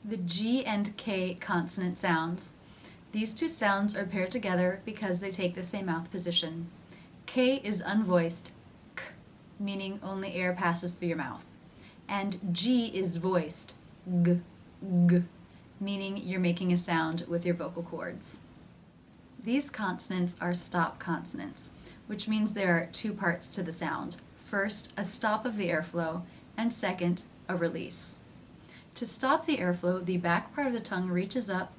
The G and K consonant sounds. These two sounds are paired together because they take the same mouth position. K is unvoiced, k, meaning only air passes through your mouth. And G is voiced, g, g, meaning you're making a sound with your vocal cords. These consonants are stop consonants, which means there are two parts to the sound. First, a stop of the airflow, and second, a release. To stop the airflow, the back part of the tongue reaches up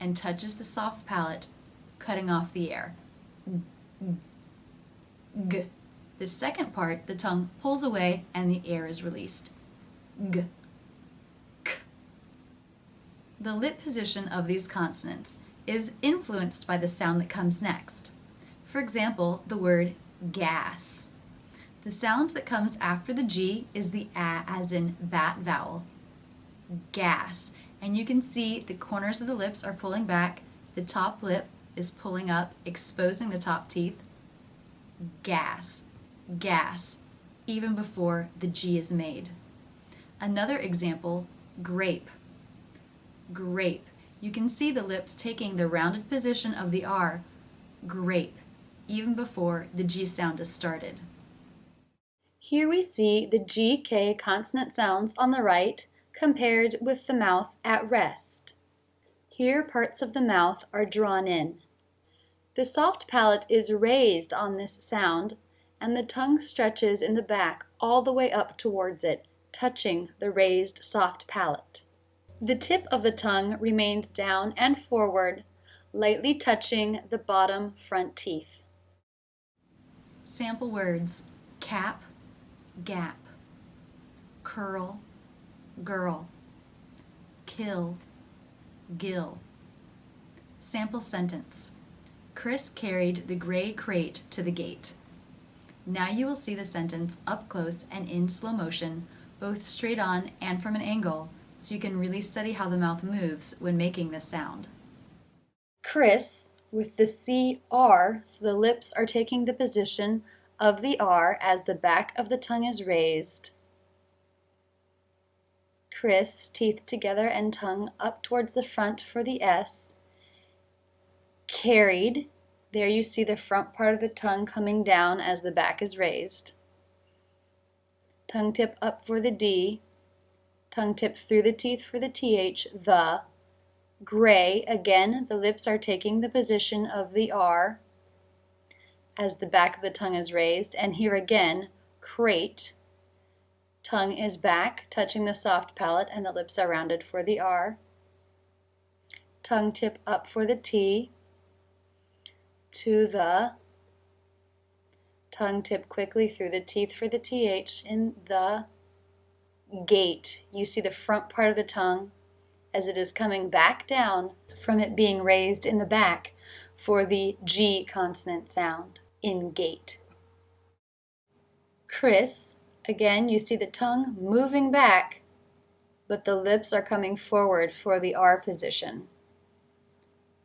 and touches the soft palate, cutting off the air. G. The second part, the tongue pulls away and the air is released. G. K. The lip position of these consonants is influenced by the sound that comes next. For example, the word gas. The sound that comes after the G is the A as in bat vowel. Gas. And you can see the corners of the lips are pulling back, the top lip is pulling up, exposing the top teeth. Gas. Gas. Even before the G is made. Another example, grape. Grape. You can see the lips taking the rounded position of the R, grape, even before the G sound is started. Here we see the G-K consonant sounds on the right compared with the mouth at rest. Here parts of the mouth are drawn in. The soft palate is raised on this sound, and the tongue stretches in the back all the way up towards it, touching the raised soft palate. The tip of the tongue remains down and forward, lightly touching the bottom front teeth. Sample words: cap, gap, curl, girl, kill, gill. Sample sentence: Chris carried the gray crate to the gate. Now you will see the sentence up close and in slow motion, both straight on and from an angle, so you can really study how the mouth moves when making this sound. Chris, with the CR, so the lips are taking the position of the R as the back of the tongue is raised. Chris, teeth together and tongue up towards the front for the S. Carried, there you see the front part of the tongue coming down as the back is raised. Tongue tip up for the D. Tongue tip through the teeth for the TH, the. Gray, again, the lips are taking the position of the R as the back of the tongue is raised, and here again, crate. Tongue is back, touching the soft palate, and the lips are rounded for the R. Tongue tip up for the T, to the. Tongue tip quickly through the teeth for the TH in the. Gate. You see the front part of the tongue as it is coming back down from it being raised in the back for the G consonant sound in gate. Chris, again you see the tongue moving back, but the lips are coming forward for the R position.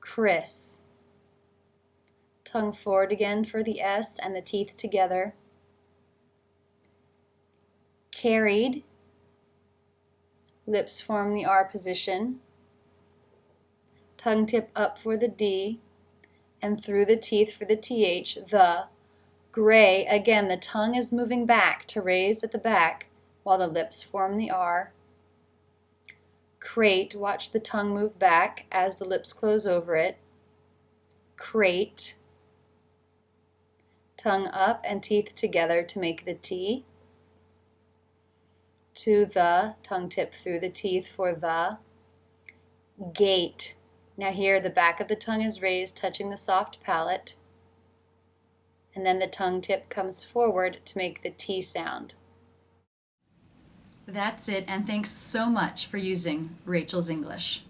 Chris. Tongue forward again for the S and the teeth together. Carried. Lips form the R position. Tongue tip up for the D and through the teeth for the TH, the. Gray, again the tongue is moving back to raise at the back while the lips form the R. Crate, watch the tongue move back as the lips close over it. Crate. Tongue up and teeth together to make the T. To the, tongue tip through the teeth for the. Gate. Now here the back of the tongue is raised, touching the soft palate, and then the tongue tip comes forward to make the T sound. That's it, and thanks so much for using Rachel's English.